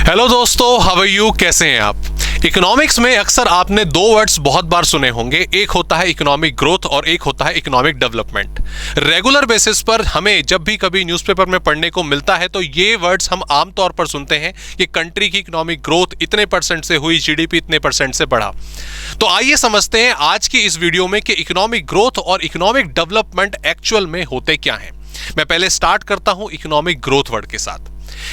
Hello दोस्तों, how are you? कैसे हैं आप? इकोनॉमिक्स में अक्सर आपने दो वर्ड्स बहुत बार सुने होंगे, एक होता है इकोनॉमिक ग्रोथ और एक होता है इकोनॉमिक डेवलपमेंट। रेगुलर बेसिस पर हमें जब भी कभी न्यूज़पेपर में पढ़ने को मिलता है तो ये वर्ड्स हम आमतौर पर सुनते हैं कि कंट्री की इकोनॉमिक ग्रोथ इतने परसेंट से हुई, जीडीपी इतने परसेंट से बढ़ा। तो आइए समझते हैं आज की इस वीडियो में कि इकोनॉमिक ग्रोथ और इकोनॉमिक डेवलपमेंट एक्चुअल में होते क्या हैं। मैं पहले स्टार्ट करता हूं इकोनॉमिक ग्रोथ वर्ड के साथ।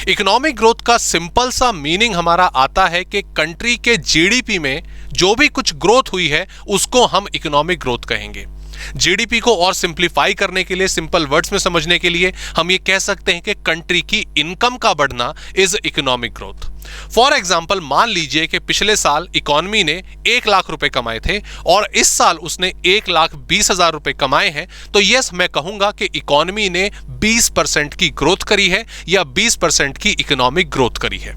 इकोनॉमिक ग्रोथ का सिंपल सा मीनिंग हमारा आता है कि कंट्री के जीडीपी में जो भी कुछ ग्रोथ हुई है उसको हम इकोनॉमिक ग्रोथ कहेंगे। जीडीपी को और सिंपलीफाई करने के लिए, सिंपल वर्ड्स में समझने के लिए हम ये कह सकते हैं कि कंट्री की इनकम का बढ़ना is economic growth. For example, मान लीजिए कि पिछले साल इकोनॉमी ने 1 लाख रुपए कमाए थे और इस साल उसने 1,20,000 रुपए कमाए हैं, तो यस, मैं कहूंगा कि इकोनॉमी ने 20% की ग्रोथ करी है या 20% की इकोनॉमिक ग्रोथ करी है।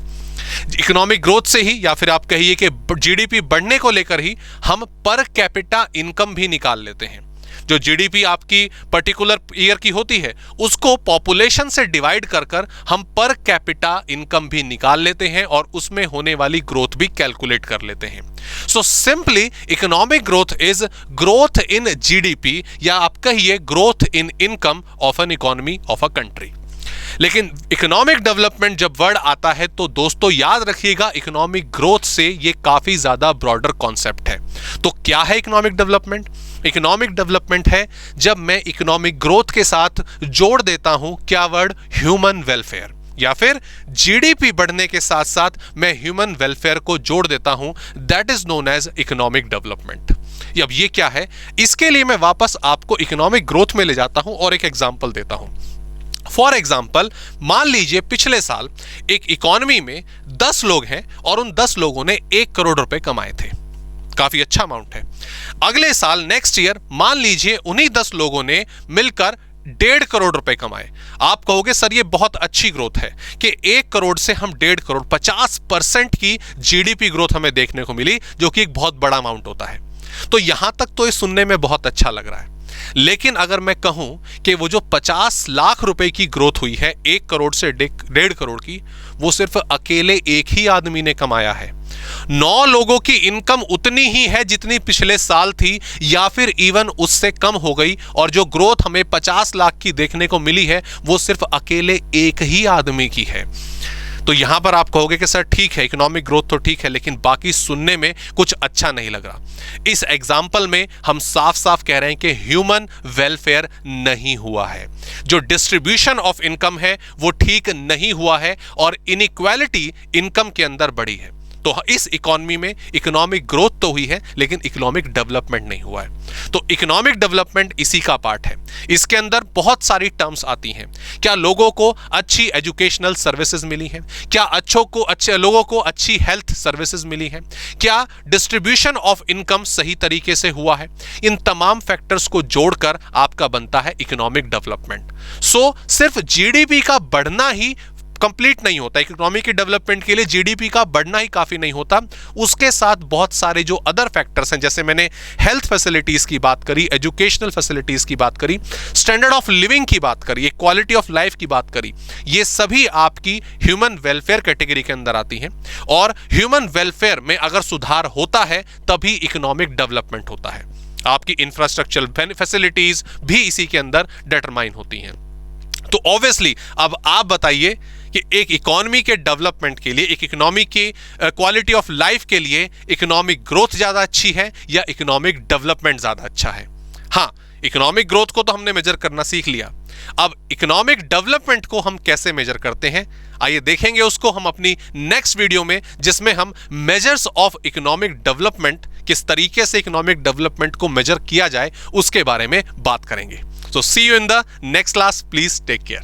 इकोनॉमिक ग्रोथ से ही, या फिर आप कहिए कि जीडीपी बढ़ने को लेकर ही हम पर कैपिटा इनकम भी निकाल लेते हैं। जो जीडीपी आपकी पर्टिकुलर ईयर की होती है उसको पॉपुलेशन से डिवाइड कर कर हम पर कैपिटा इनकम भी निकाल लेते हैं और उसमें होने वाली ग्रोथ भी कैलकुलेट कर लेते हैं। So simply economic growth is growth in GDP, या आप कहिए growth in income of an economy of a country. लेकिन इकोनॉमिक डेवलपमेंट जब वर्ड आता है तो दोस्तों याद रखिएगा, इकोनॉमिक ग्रोथ से ये काफी ज्यादा ब्रॉडर कॉन्सेप्ट है। तो क्या है इकोनॉमिक डेवलपमेंट? इकोनॉमिक डेवलपमेंट है जब मैं इकोनॉमिक ग्रोथ के साथ जोड़ देता हूं क्या वर्ड? ह्यूमन वेलफेयर, या फिर जीडीपी बढ़ने के साथ साथ मैं ह्यूमन वेलफेयर को जोड़ देता हूं। That is known as economic development. अब ये क्या है, इसके लिए मैं वापस आपको इकोनॉमिक ग्रोथ में ले जाता हूं और एक एग्जांपल देता हूं। फॉर एग्जाम्पल, मान लीजिए पिछले साल एक इकोनॉमी में 10 लोग हैं और उन 10 लोगों ने 1 करोड़ रुपए कमाए थे। काफी अच्छा अमाउंट है। अगले साल नेक्स्ट ईयर मान लीजिए उन्हीं 10 लोगों ने मिलकर 1.5 करोड़ रुपए कमाए। आप कहोगे सर ये बहुत अच्छी ग्रोथ है कि 1 करोड़ से हम 1.5 करोड़, 50% की जीडीपी ग्रोथ हमें देखने को मिली, जो कि एक बहुत बड़ा अमाउंट होता है। तो यहां तक तो ये सुनने में बहुत अच्छा लग रहा है। लेकिन अगर मैं कहूं कि वो जो 50 लाख रुपए की ग्रोथ हुई है 1 करोड़ से 1.5 करोड़ की, वो सिर्फ अकेले एक ही आदमी ने कमाया है। 9 लोगों की इनकम उतनी ही है जितनी पिछले साल थी, या फिर इवन उससे कम हो गई, और जो ग्रोथ हमें 50 लाख की देखने को मिली है वो सिर्फ अकेले एक ही आदमी की है। तो यहां पर आप कहोगे कि सर ठीक है, इकोनॉमिक ग्रोथ तो ठीक है, लेकिन बाकी सुनने में कुछ अच्छा नहीं लग रहा। इस एग्जाम्पल में हम साफ साफ कह रहे हैं कि ह्यूमन वेलफेयर नहीं हुआ है, जो डिस्ट्रीब्यूशन ऑफ इनकम है वो ठीक नहीं हुआ है, और इनइक्वालिटी इनकम के अंदर बढ़ी है। तो इस इकोनॉमी में इकोनॉमिक ग्रोथ तो हुई है लेकिन इकोनॉमिक डेवलपमेंट नहीं हुआ है। तो इकोनॉमिक डेवलपमेंट इसी का पार्ट है। इसके अंदर बहुत सारी टर्म्स आती हैं। क्या लोगों को अच्छी एजुकेशनल सर्विसेज मिली हैं? क्या अच्छे लोगों को अच्छी हेल्थ सर्विसेज मिली हैं? क्या डिस्ट्रीब्यूशन ऑफ इनकम सही तरीके से हुआ है? इन तमाम फैक्टर्स को जोड़कर आपका बनता है इकोनॉमिक डेवलपमेंट। सो सिर्फ जीडीपी का बढ़ना ही कंप्लीट नहीं होता। इकोनॉमी के डेवलपमेंट के लिए जीडीपी का बढ़ना ही काफी नहीं होता, उसके साथ बहुत सारे जो अदर फैक्टर्स हैं, जैसे मैंने हेल्थ फैसिलिटीज की बात करी, एजुकेशनल फैसिलिटीज की बात करी, स्टैंडर्ड ऑफ लिविंग की बात करी, क्वालिटी ऑफ लाइफ की बात करी, ये सभी आपकी ह्यूमन वेलफेयर कैटेगरी के अंदर आती हैं। और ह्यूमन वेलफेयर में अगर सुधार होता है तभी इकोनॉमिक डेवलपमेंट होता है। आपकी इंफ्रास्ट्रक्चरल फैसिलिटीज भी इसी के अंदर डिटरमाइन होती हैं। तो ऑब्वियसली अब आप बताइए कि एक इकोनॉमी के डेवलपमेंट के लिए, एक इकोनॉमी की क्वालिटी ऑफ लाइफ के लिए इकोनॉमिक ग्रोथ ज्यादा अच्छी है या इकोनॉमिक डेवलपमेंट ज्यादा अच्छा है? हाँ, इकोनॉमिक ग्रोथ को तो हमने मेजर करना सीख लिया। अब इकोनॉमिक डेवलपमेंट को हम कैसे मेजर करते हैं, आइए देखेंगे उसको हम अपनी नेक्स्ट वीडियो में, जिसमें हम मेजर्स ऑफ इकोनॉमिक डेवलपमेंट, किस तरीके से इकोनॉमिक डेवलपमेंट को मेजर किया जाए उसके बारे में बात करेंगे। So see you in the next class. Please take care.